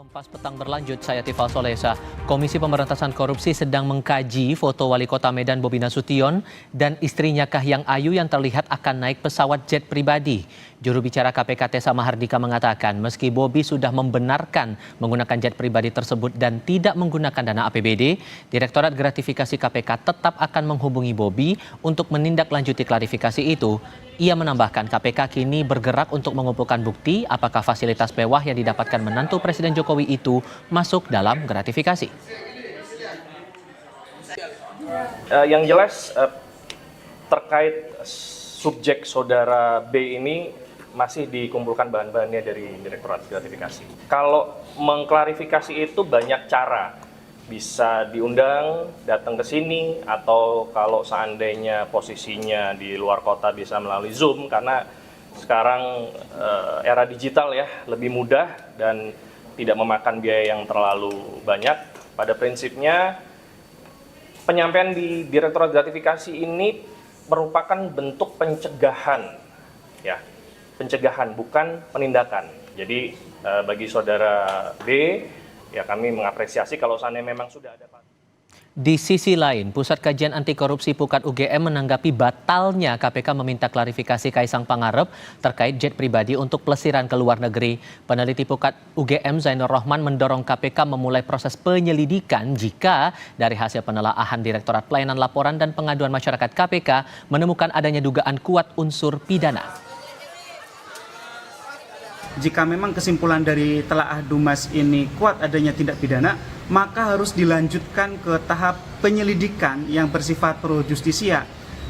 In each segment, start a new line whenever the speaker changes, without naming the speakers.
Kompas Petang berlanjut, saya Tifal Solesa. Komisi Pemberantasan Korupsi sedang mengkaji foto Wali Kota Medan Bobi Nasution dan istrinya Kahiyang Ayu yang terlihat akan naik pesawat jet pribadi. Juru bicara KPK Tessa Mahardika mengatakan meski Bobi sudah membenarkan menggunakan jet pribadi tersebut dan tidak menggunakan dana APBD, Direktorat Gratifikasi KPK tetap akan menghubungi Bobi untuk menindaklanjuti klarifikasi itu. Ia menambahkan KPK kini bergerak untuk mengumpulkan bukti apakah fasilitas mewah yang didapatkan menantu Presiden Jokowi itu masuk dalam gratifikasi.
Yang jelas terkait subjek saudara B ini masih dikumpulkan bahan-bahannya dari Direktorat Gratifikasi. Kalau mengklarifikasi itu banyak cara. Bisa diundang, datang ke sini, atau kalau seandainya posisinya di luar kota bisa melalui Zoom, karena sekarang era digital ya, lebih mudah dan tidak memakan biaya yang terlalu banyak. Pada prinsipnya, penyampaian di Direktorat Gratifikasi ini merupakan bentuk pencegahan, ya, pencegahan bukan penindakan. Jadi bagi saudara B, ya kami mengapresiasi kalau seandainya memang sudah ada.
Di sisi lain, Pusat Kajian Anti Korupsi Pukat UGM menanggapi batalnya KPK meminta klarifikasi Kaisang Pangarep terkait jet pribadi untuk pelesiran ke luar negeri. Peneliti Pukat UGM Zainur Rohman mendorong KPK memulai proses penyelidikan jika dari hasil penelaahan Direktorat Pelayanan Laporan dan Pengaduan Masyarakat KPK menemukan adanya dugaan kuat unsur pidana.
Jika memang kesimpulan dari telaah Dumas ini kuat adanya tindak pidana, maka harus dilanjutkan ke tahap penyelidikan yang bersifat pro justisia.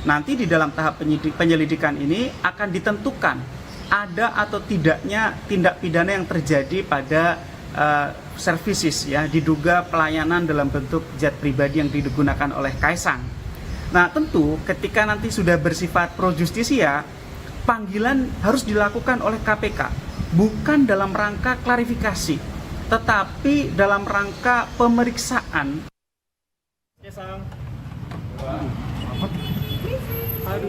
Nanti di dalam tahap penyelidikan ini akan ditentukan ada atau tidaknya tindak pidana yang terjadi pada services, ya, diduga pelayanan dalam bentuk jet pribadi yang digunakan oleh Kaisang. Nah, tentu ketika nanti sudah bersifat pro justisia, panggilan harus dilakukan oleh KPK. Bukan dalam rangka klarifikasi, tetapi dalam rangka pemeriksaan.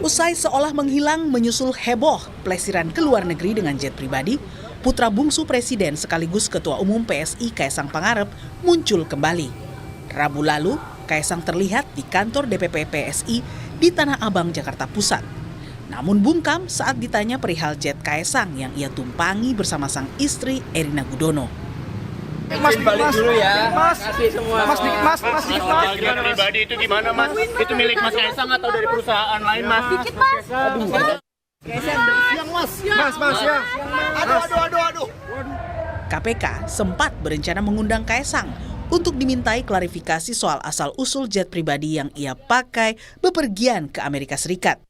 Usai seolah menghilang menyusul heboh pelesiran ke luar negeri dengan jet pribadi, putra bungsu Presiden sekaligus Ketua Umum PSI Kaisang Pangarep muncul kembali. Rabu lalu, Kaisang terlihat di kantor DPP PSI di Tanah Abang, Jakarta Pusat. Namun bungkam saat ditanya perihal jet Kaisang yang ia tumpangi bersama sang istri Erina Gudono.
Mas, balik dulu ya.
Mas,
kasih semua.
Mas.
Jet pribadi itu gimana, Mas? Itu milik Mas Kaisang atau dari perusahaan lain, Mas? Dikit, Mas. Kaisang, siang, Mas. Mas, ya. Aduh.
KPK sempat berencana mengundang Kaisang untuk dimintai klarifikasi soal asal-usul jet pribadi yang ia pakai bepergian ke Amerika Serikat.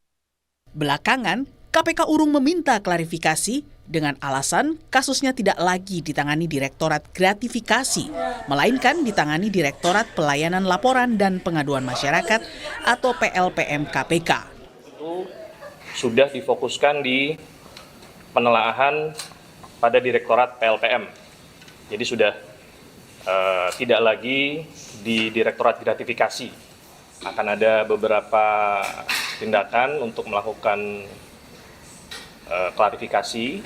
Belakangan, KPK urung meminta klarifikasi dengan alasan kasusnya tidak lagi ditangani Direktorat Gratifikasi, melainkan ditangani Direktorat Pelayanan Laporan dan Pengaduan Masyarakat atau PLPM KPK.
Itu sudah difokuskan di penelaahan pada Direktorat PLPM. Jadi sudah tidak lagi di Direktorat Gratifikasi. Akan ada beberapa tindakan untuk melakukan klarifikasi.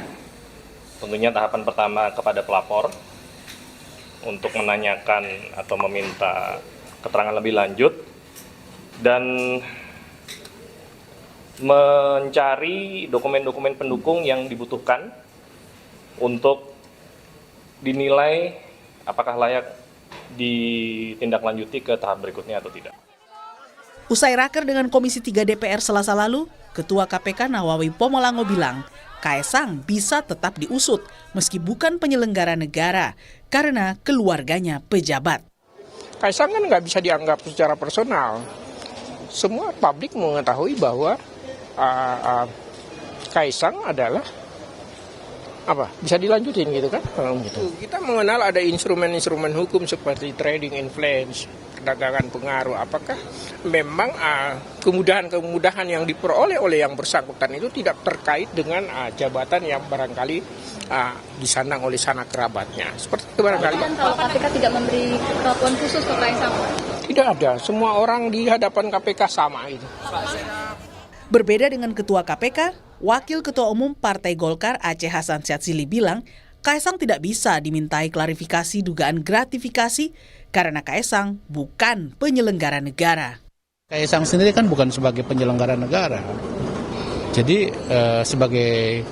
Tentunya tahapan pertama kepada pelapor untuk menanyakan atau meminta keterangan lebih lanjut dan mencari dokumen-dokumen pendukung yang dibutuhkan untuk dinilai apakah layak ditindaklanjuti ke tahap berikutnya atau tidak.
Usai raker dengan Komisi 3 DPR Selasa lalu, Ketua KPK Nawawi Pomolango bilang, Kaisang bisa tetap diusut meski bukan penyelenggara negara karena keluarganya pejabat.
Kaisang kan nggak bisa dianggap secara personal. Semua publik mengetahui bahwa Kaisang adalah bisa dilanjutin gitu kan? Kita mengenal ada instrumen-instrumen hukum seperti trading influence, perdagangan pengaruh. Apakah memang kemudahan-kemudahan yang diperoleh oleh yang bersangkutan itu tidak terkait dengan jabatan yang barangkali disandang oleh sanak kerabatnya? Seperti itu barangkali.
Dan kalau KPK tidak memberi perlakuan khusus ke Kaisang?
Tidak ada. Semua orang di hadapan KPK sama itu.
Berbeda dengan Ketua KPK, Wakil Ketua Umum Partai Golkar Aceh Hasan Syadzili bilang, Kaisang tidak bisa dimintai klarifikasi dugaan gratifikasi karena Kaisang bukan penyelenggara negara.
Kaisang sendiri kan bukan sebagai penyelenggara negara. Jadi sebagai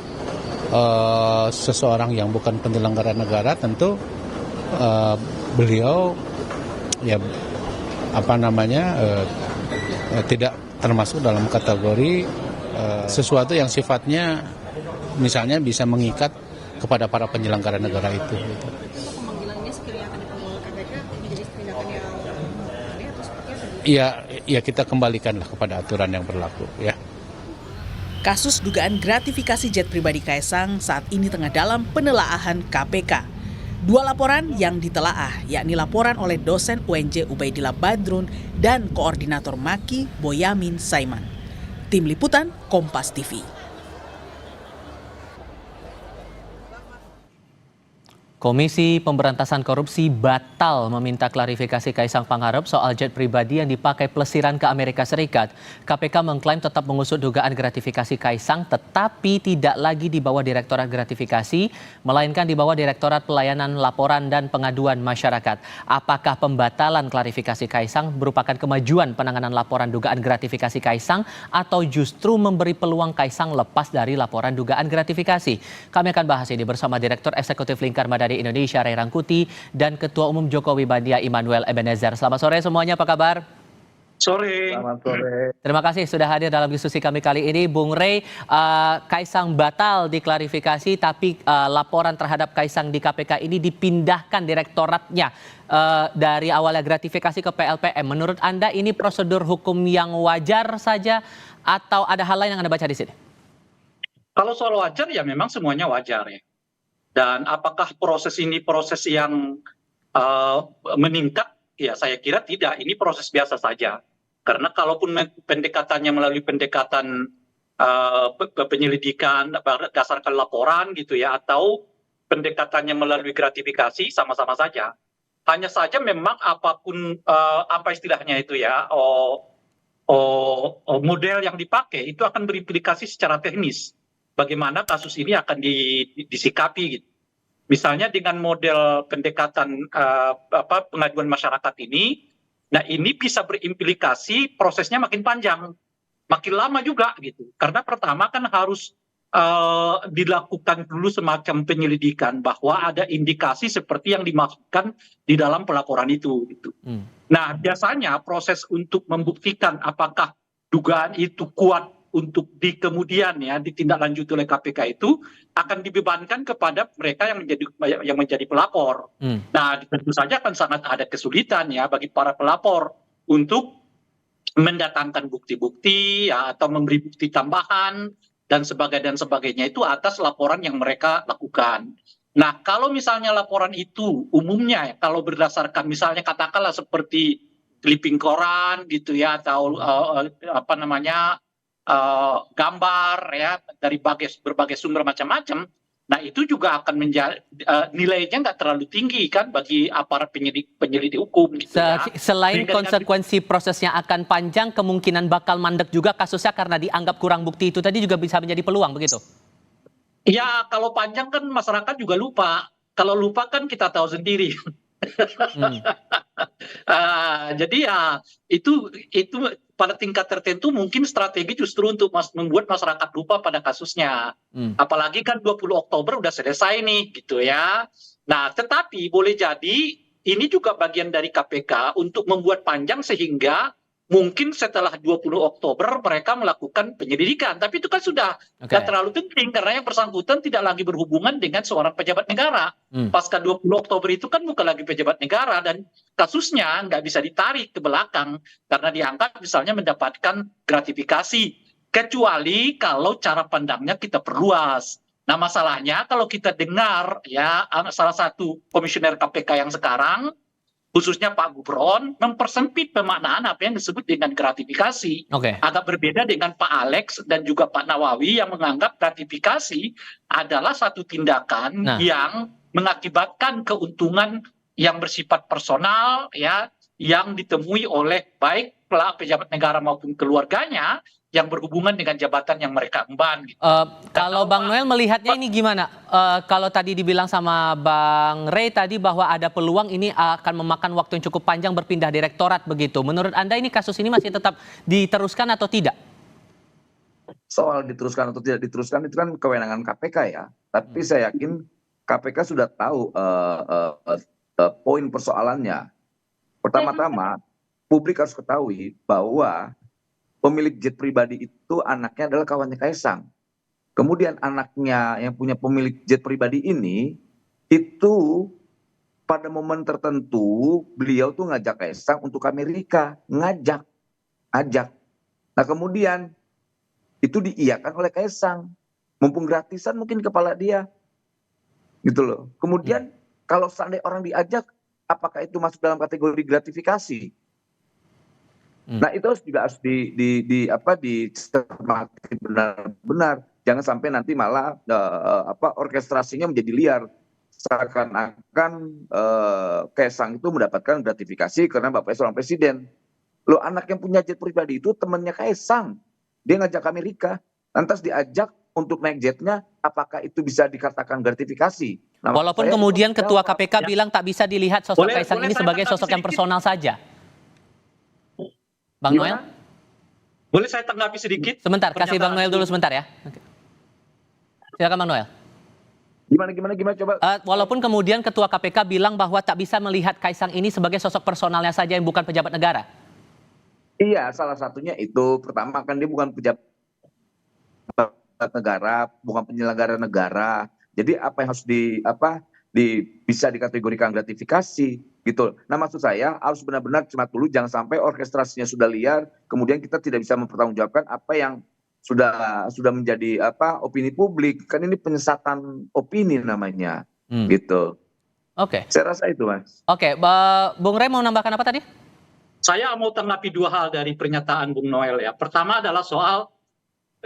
seseorang yang bukan penyelenggara negara tentu beliau ya tidak termasuk dalam kategori sesuatu yang sifatnya misalnya bisa mengikat kepada para penyelenggara negara itu.
Pemanggilannya sekiranya akan dipanggil KPK menjadi tindakan yang aneh atau seperti apa?
Ya kita kembalikanlah kepada aturan yang berlaku ya.
Kasus dugaan gratifikasi jet pribadi Kaisang saat ini tengah dalam penelaahan KPK. 2 laporan yang ditelaah, yakni laporan oleh dosen UNJ Ubaidillah Badrun dan koordinator Maki Boyamin Saiman. Tim Liputan Kompas TV.
Komisi Pemberantasan Korupsi batal meminta klarifikasi Kaisang Pangarep soal jet pribadi yang dipakai pelesiran ke Amerika Serikat. KPK mengklaim tetap mengusut dugaan gratifikasi Kaisang tetapi tidak lagi di bawah Direktorat Gratifikasi, melainkan di bawah Direktorat Pelayanan Laporan dan Pengaduan Masyarakat. Apakah pembatalan klarifikasi Kaisang merupakan kemajuan penanganan laporan dugaan gratifikasi Kaisang atau justru memberi peluang Kaisang lepas dari laporan dugaan gratifikasi? Kami akan bahas ini bersama Direktur Eksekutif Lingkar Madani Indonesia Ray Rangkuti dan Ketua Umum Jokowi Bandia Immanuel Ebenezer. Selamat sore semuanya, apa kabar?
Sore. Selamat sore.
Terima kasih sudah hadir dalam diskusi kami kali ini. Bung Ray, Kaisang batal diklarifikasi tapi laporan terhadap Kaisang di KPK ini dipindahkan direktoratnya dari awalnya gratifikasi ke PLPM. Menurut Anda ini prosedur hukum yang wajar saja atau ada hal lain yang Anda baca di sini?
Kalau soal wajar ya memang semuanya wajar ya. Dan apakah proses ini proses yang meningkat? Ya saya kira tidak, ini proses biasa saja. Karena kalaupun pendekatannya melalui pendekatan penyelidikan berdasarkan laporan gitu ya, atau pendekatannya melalui gratifikasi sama-sama saja. Hanya saja memang apapun apa istilahnya itu ya, model yang dipakai itu akan berimplikasi secara teknis. Bagaimana kasus ini akan disikapi gitu. Misalnya dengan model pendekatan pengaduan masyarakat ini, nah ini bisa berimplikasi prosesnya makin panjang, makin lama juga gitu. Karena pertama kan harus dilakukan dulu semacam penyelidikan bahwa ada indikasi seperti yang dimaksudkan di dalam pelaporan itu gitu. Nah, biasanya proses untuk membuktikan apakah dugaan itu kuat untuk di kemudian ya ditindaklanjuti oleh KPK itu akan dibebankan kepada mereka yang menjadi pelapor. Nah, tentu saja akan sangat ada kesulitan ya bagi para pelapor untuk mendatangkan bukti-bukti ya, atau memberi bukti tambahan dan sebagainya itu atas laporan yang mereka lakukan. Nah, kalau misalnya laporan itu umumnya ya, kalau berdasarkan misalnya katakanlah seperti clipping koran gitu ya, atau gambar ya dari berbagai sumber macam-macam, nah itu juga akan menjadi nilainya nggak terlalu tinggi kan bagi aparat penyelidik hukum. Gitu ya.
Selain konsekuensi prosesnya akan panjang, kemungkinan bakal mandek juga kasusnya karena dianggap kurang bukti itu tadi juga bisa menjadi peluang begitu?
Ya kalau panjang kan masyarakat juga lupa. Kalau lupa kan kita tahu sendiri. Jadi ya itu pada tingkat tertentu mungkin strategi justru untuk membuat masyarakat lupa pada kasusnya. Apalagi kan 20 Oktober udah selesai nih gitu ya. Nah tetapi boleh jadi ini juga bagian dari KPK untuk membuat panjang sehingga mungkin setelah 20 Oktober mereka melakukan penyelidikan. Tapi itu kan sudah tidak terlalu penting karena yang bersangkutan tidak lagi berhubungan dengan seorang pejabat negara. Pasca 20 Oktober itu kan bukan lagi pejabat negara dan kasusnya nggak bisa ditarik ke belakang karena dianggap misalnya mendapatkan gratifikasi. Kecuali kalau cara pandangnya kita perluas. Nah masalahnya kalau kita dengar ya salah satu komisioner KPK yang sekarang khususnya Pak Gufron mempersempit pemaknaan apa yang disebut dengan gratifikasi. Agak berbeda dengan Pak Alex dan juga Pak Nawawi yang menganggap gratifikasi adalah satu tindakan yang mengakibatkan keuntungan yang bersifat personal ya yang ditemui oleh baik pejabat negara maupun keluarganya yang berhubungan dengan jabatan yang mereka emban. Gitu.
Kalau Bang Noel melihatnya ini gimana? Kalau tadi dibilang sama Bang Ray tadi bahwa ada peluang ini akan memakan waktu yang cukup panjang berpindah direktorat begitu. Menurut Anda ini kasus ini masih tetap diteruskan atau tidak?
Soal diteruskan atau tidak diteruskan itu kan kewenangan KPK ya. Tapi saya yakin KPK sudah tahu poin persoalannya. Pertama-tama, publik harus ketahui bahwa pemilik jet pribadi itu anaknya adalah kawannya Kaisang. Kemudian anaknya yang punya pemilik jet pribadi ini, itu pada momen tertentu beliau tuh ngajak Kaisang untuk ke Amerika. Ajak. Nah kemudian itu diiyakan oleh Kaisang. Mumpung gratisan mungkin kepala dia. Gitu loh. Kemudian kalau seandainya orang diajak, apakah itu masuk dalam kategori gratifikasi? Nah itu juga harus dicermati benar-benar. Jangan sampai nanti malah orkestrasinya menjadi liar. Seakan-akan Kaisang itu mendapatkan gratifikasi karena bapaknya seorang presiden. Loh anak yang punya jet pribadi itu temannya Kaisang. Dia ngajak ke Amerika, lantas diajak untuk naik jetnya, apakah itu bisa dikatakan gratifikasi? Nah,
walaupun kemudian Ketua KPK bilang tak bisa dilihat sosok Kaisang ini sebagai sosok yang personal saja. Bang Noel?
Boleh saya tanggapi sedikit?
Sebentar, kasih Bang Noel dulu sebentar ya. Silakan Bang Noel.
Gimana coba?
Walaupun kemudian Ketua KPK bilang bahwa tak bisa melihat Kaisang ini sebagai sosok personalnya saja yang bukan pejabat negara.
Iya, salah satunya itu. Pertama kan dia bukan pejabat negara, bukan penyelenggara negara. Jadi apa yang harus bisa dikategorikan gratifikasi gitu. Nah maksud saya harus benar-benar cermat dulu, jangan sampai orkestrasinya sudah liar, kemudian kita tidak bisa mempertanggungjawabkan apa yang sudah menjadi opini publik. Kan ini penyesatan opini namanya, gitu.
Oke.
Saya rasa itu, Mas.
Oke, Bung Rey mau nambahkan apa tadi?
Saya mau tanggapi dua hal dari pernyataan Bung Noel ya. Pertama adalah soal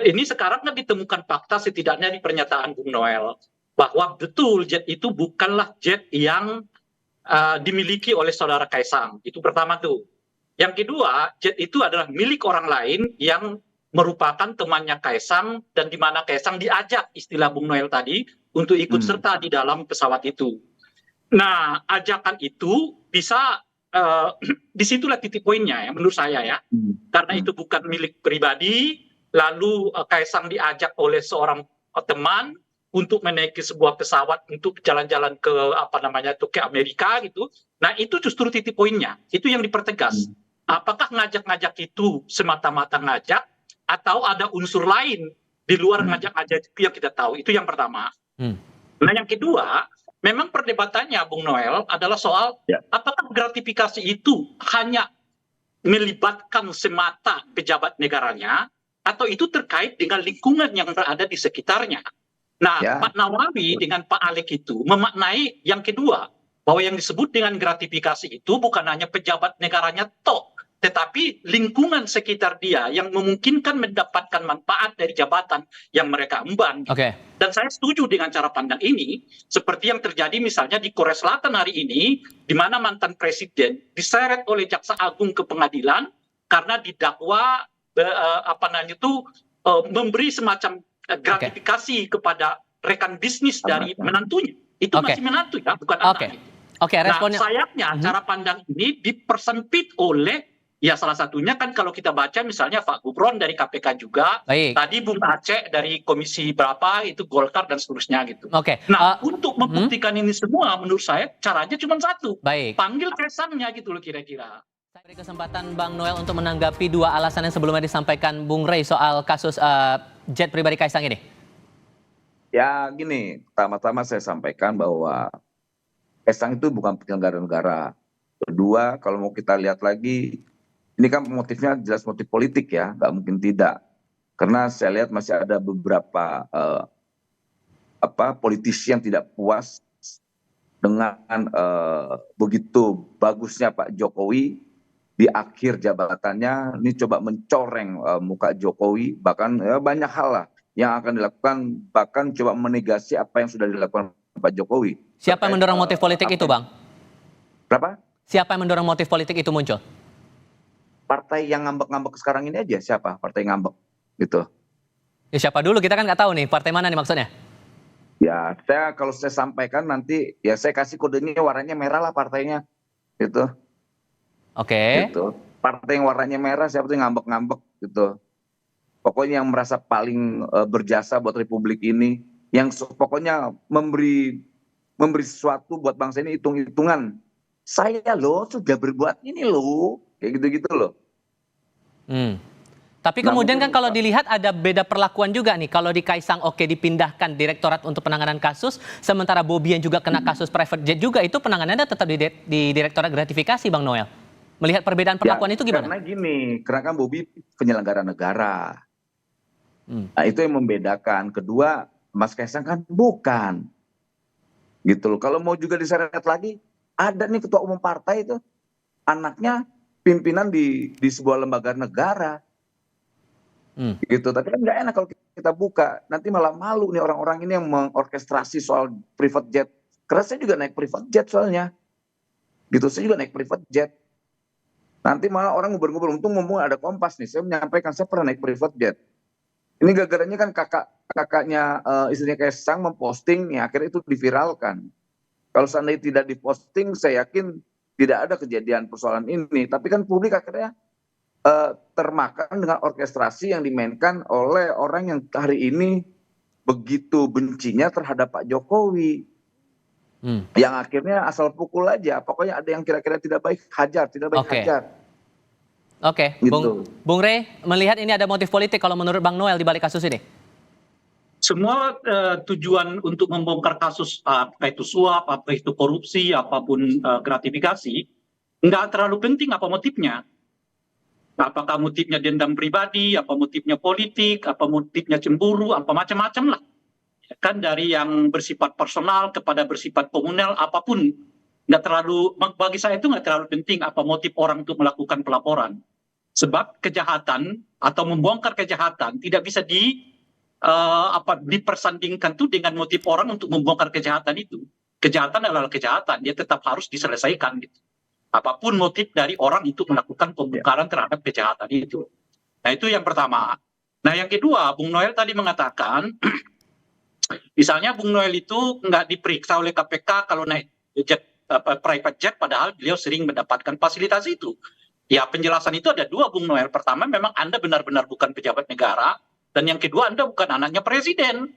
ini sekarang kan ditemukan fakta setidaknya di pernyataan Bung Noel bahwa betul jet itu bukanlah jet yang dimiliki oleh saudara Kaisang. Itu pertama tuh. Yang kedua, jet itu adalah milik orang lain yang merupakan temannya Kaisang dan di mana Kaisang diajak istilah Bung Noel tadi untuk ikut serta di dalam pesawat itu. Nah, ajakan itu bisa disitulah titik poinnya ya menurut saya ya, karena itu bukan milik pribadi, lalu Kaisang diajak oleh seorang teman untuk menaiki sebuah pesawat untuk jalan-jalan ke ke Amerika gitu. Nah itu justru titik poinnya, itu yang dipertegas. Apakah ngajak-ngajak itu semata-mata ngajak atau ada unsur lain di luar ngajak-ngajak itu yang kita tahu, itu yang pertama. Nah yang kedua, memang perdebatannya Bung Noel adalah soal apakah gratifikasi itu hanya melibatkan semata pejabat negaranya atau itu terkait dengan lingkungan yang berada di sekitarnya. Nah, Pak Nawawi dengan Pak Alek itu memaknai yang kedua, bahwa yang disebut dengan gratifikasi itu bukan hanya pejabat negaranya toh, tetapi lingkungan sekitar dia yang memungkinkan mendapatkan manfaat dari jabatan yang mereka emban. Dan saya setuju dengan cara pandang ini, seperti yang terjadi misalnya di Korea Selatan hari ini, di mana mantan presiden diseret oleh Jaksa Agung ke pengadilan karena didakwa memberi semacam gratifikasi kepada rekan bisnis dari menantunya. Itu masih menantu ya, bukan anak. Nah, sayangnya cara pandang ini dipersempit oleh salah satunya kan kalau kita baca misalnya Pak Gufron dari KPK juga, tadi Bung Aceh dari komisi berapa itu Golkar dan seterusnya gitu. Nah untuk membuktikan ini semua menurut saya caranya cuma satu, panggil Kaisangnya gitu loh kira-kira.
Saya beri kesempatan Bang Noel untuk menanggapi dua alasan yang sebelumnya disampaikan Bung Ray soal kasus jet pribadi Kaisang ini.
Ya gini, pertama-tama saya sampaikan bahwa Kaisang itu bukan penyelenggara negara. Kedua, kalau mau kita lihat lagi, ini kan motifnya jelas motif politik ya, nggak mungkin tidak. Karena saya lihat masih ada beberapa politisi yang tidak puas dengan begitu bagusnya Pak Jokowi di akhir jabatannya, ini coba mencoreng muka Jokowi, bahkan banyak hal lah yang akan dilakukan, bahkan coba menegasi apa yang sudah dilakukan Pak Jokowi.
Siapa yang mendorong motif politik itu, Bang?
Berapa?
Siapa yang mendorong motif politik itu muncul?
Partai yang ngambek-ngambek sekarang ini aja, siapa partai ngambek? gitu.
Ya, siapa dulu? Kita kan nggak tahu nih partai mana nih maksudnya.
Ya, kalau saya sampaikan nanti, ya saya kasih kodenya warnanya merah lah partainya, gitu.
Oke.
Gitu. Partai yang warnanya merah, siapa tuh yang ngambek-ngambek, gitu. Pokoknya yang merasa paling berjasa buat Republik ini, yang pokoknya memberi sesuatu buat bangsa ini, hitung-hitungan. Saya loh sudah berbuat ini loh, kayak gitu-gitu loh.
Tapi kemudian kan kalau dilihat ada beda perlakuan juga nih. Kalau di Kaisang oke dipindahkan Direktorat untuk Penanganan Kasus, sementara Bobi yang juga kena kasus private jet juga, itu penanganannya tetap di Direktorat Gratifikasi, Bang Noel. Melihat perbedaan perlakuan itu gimana?
Karena gini, karena kan Bobi penyelenggara negara. Nah, itu yang membedakan. Kedua, Mas Kaisang kan bukan. Gitu loh. Kalau mau juga diseret lagi, ada nih ketua umum partai itu, anaknya pimpinan di sebuah lembaga negara. Gitu. Tapi kan nggak enak kalau kita buka. Nanti malah malu nih orang-orang ini yang mengorkestrasi soal private jet. Karena saya juga naik private jet soalnya. Gitu, saya juga naik private jet. Nanti malah orang nguber-nguber, untung mumpung ada Kompas nih, saya menyampaikan saya pernah naik private jet. Ini gara-garanya kan kakaknya istrinya Kaisang memposting, nih akhirnya itu diviralkan. Kalau seandainya tidak diposting, saya yakin tidak ada kejadian persoalan ini. Tapi kan publik akhirnya termakan dengan orkestrasi yang dimainkan oleh orang yang hari ini begitu bencinya terhadap Pak Jokowi. Yang akhirnya asal pukul aja, pokoknya ada yang kira-kira tidak baik, hajar, tidak baik, hajar.
Oke,
Gitu.
Bung Rey, melihat ini ada motif politik kalau menurut Bang Noel di balik kasus ini?
Semua tujuan untuk membongkar kasus, apa itu suap, apa itu korupsi, apapun gratifikasi, nggak terlalu penting apa motifnya. Apakah motifnya dendam pribadi, apa motifnya politik, apa motifnya cemburu, apa macam-macam lah. Kan dari yang bersifat personal kepada bersifat komunal, apapun. Nggak terlalu, bagi saya itu nggak terlalu penting apa motif orang untuk melakukan pelaporan. Sebab kejahatan atau membongkar kejahatan tidak bisa dipersandingkan tuh dengan motif orang untuk membongkar kejahatan itu. Kejahatan adalah kejahatan, dia tetap harus diselesaikan gitu. Apapun motif dari orang untuk melakukan pembongkaran terhadap kejahatan itu. Nah, itu yang pertama. Nah, yang kedua, Bung Noel tadi mengatakan, misalnya Bung Noel itu nggak diperiksa oleh KPK kalau naik jet, private jet, padahal beliau sering mendapatkan fasilitas itu. Ya, penjelasan itu ada dua, Bung Noel. Pertama, memang Anda benar-benar bukan pejabat negara. Dan yang kedua, Anda bukan anaknya presiden.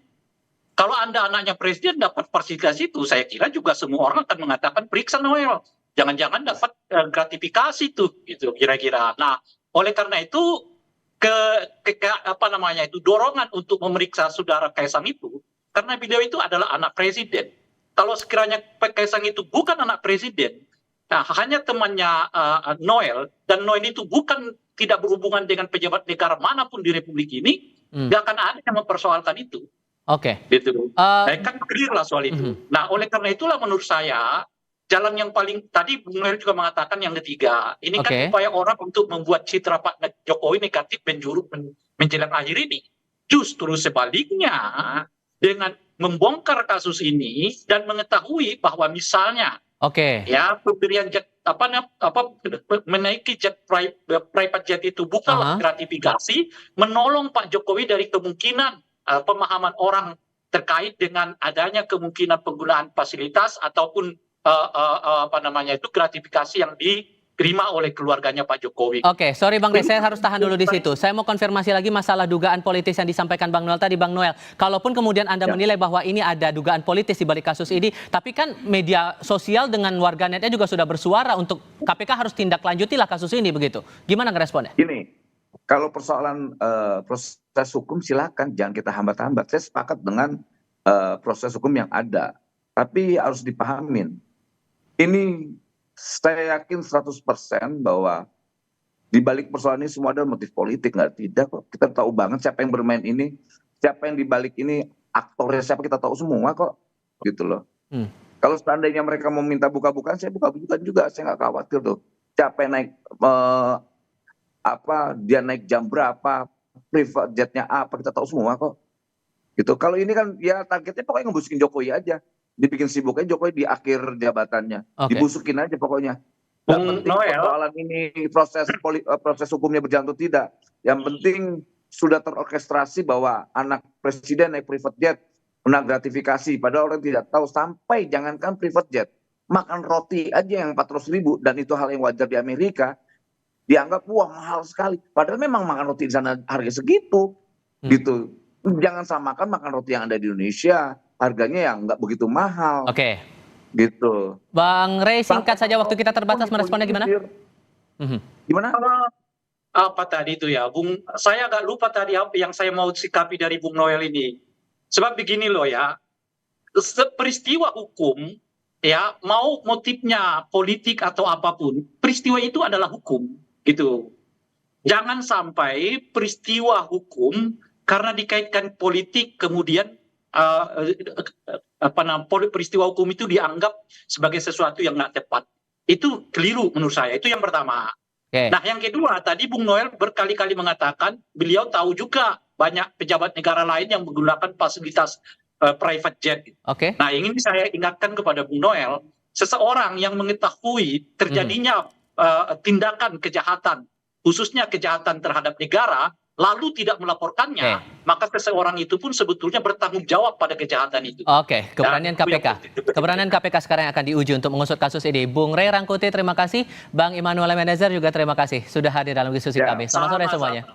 Kalau Anda anaknya presiden dapat fasilitas itu, saya kira juga semua orang akan mengatakan periksa Noel. Jangan-jangan dapat gratifikasi tuh, gitu kira-kira. Nah, oleh karena itu dorongan untuk memeriksa saudara Kaisang itu, karena beliau itu adalah anak presiden. Kalau sekiranya Kaisang itu bukan anak presiden, nah hanya temannya Noel, dan Noel itu tidak berhubungan dengan pejabat negara manapun di Republik ini, nggak akan ada yang mempersoalkan itu.
Oke.
Gitu. Kan clear lah soal itu. Nah, oleh karena itulah menurut saya jalan yang paling, tadi Bung Noel juga mengatakan yang ketiga, ini kan upaya orang untuk membuat citra Pak Jokowi negatif menjelang akhir ini. Justru sebaliknya, dengan membongkar kasus ini dan mengetahui bahwa misalnya ya pemberian jet menaiki jet private jet itu bukanlah gratifikasi, menolong Pak Jokowi dari kemungkinan pemahaman orang terkait dengan adanya kemungkinan penggunaan fasilitas ataupun gratifikasi yang diterima oleh keluarganya Pak Jokowi.
Oke, sorry Bang Rey, saya harus tahan dulu di situ. Saya mau konfirmasi lagi masalah dugaan politis yang disampaikan Bang Noel tadi, Bang Noel. Kalaupun kemudian Anda menilai bahwa ini ada dugaan politis di balik kasus ini, tapi kan media sosial dengan warganetnya juga sudah bersuara untuk KPK harus tindak lanjutilah kasus ini, begitu. Gimana ngeresponnya?
Gini, kalau persoalan proses hukum silakan, jangan kita hambat-hambat. Saya sepakat dengan proses hukum yang ada, tapi harus dipahamin. Ini saya yakin 100% bahwa di balik persoalan ini semua ada motif politik, nggak tidak kok. Kita tahu banget siapa yang bermain ini, siapa yang di balik ini, aktornya siapa kita tahu semua kok, gitu loh. Kalau seandainya mereka mau minta buka-bukaan, saya buka-bukaan juga, saya nggak khawatir tuh. Siapa yang naik, dia naik jam berapa, private jetnya apa, kita tahu semua kok. Gitu. Kalau ini kan ya targetnya pokoknya ngebusukin Jokowi aja. Dibikin sibuknya Jokowi di akhir jabatannya. Dibusukin aja pokoknya. Yang penting persoalan ini proses hukumnya berjalan atau tidak. Yang penting sudah terorkestrasi bahwa anak presiden naik private jet, kena gratifikasi, padahal orang tidak tahu sampai jangankan private jet, makan roti aja yang 400.000 dan itu hal yang wajar di Amerika, dianggap wah mahal sekali. Padahal memang makan roti di sana harga segitu, gitu. Jangan samakan makan roti yang ada di Indonesia, harganya yang nggak begitu mahal.
Oke.
Gitu.
Bang Rey, singkat saja waktu kita terbatas, meresponnya gimana?
Gimana?
Apa tadi itu ya, Bung? Saya agak lupa tadi apa yang saya mau sikapi dari Bung Noel ini. Sebab begini loh ya, peristiwa hukum ya, mau motifnya politik atau apapun, peristiwa itu adalah hukum, gitu. Jangan sampai peristiwa hukum karena dikaitkan politik kemudian peristiwa hukum itu dianggap sebagai sesuatu yang nggak tepat. Itu keliru menurut saya. Itu yang pertama. Nah, yang kedua, tadi Bung Noel berkali-kali mengatakan beliau tahu juga banyak pejabat negara lain yang menggunakan fasilitas private jet. Nah, ingin saya ingatkan kepada Bung Noel, seseorang yang mengetahui terjadinya tindakan kejahatan, khususnya kejahatan terhadap negara, lalu tidak melaporkannya, maka seseorang itu pun sebetulnya bertanggung jawab pada kejahatan itu.
Keberanian KPK. Keberanian KPK sekarang yang akan diuji untuk mengusut kasus ini. Bung Rey Rangkuti, terima kasih. Bang Immanuel Ebenezer juga terima kasih sudah hadir dalam diskusi kami. Selamat sore semuanya.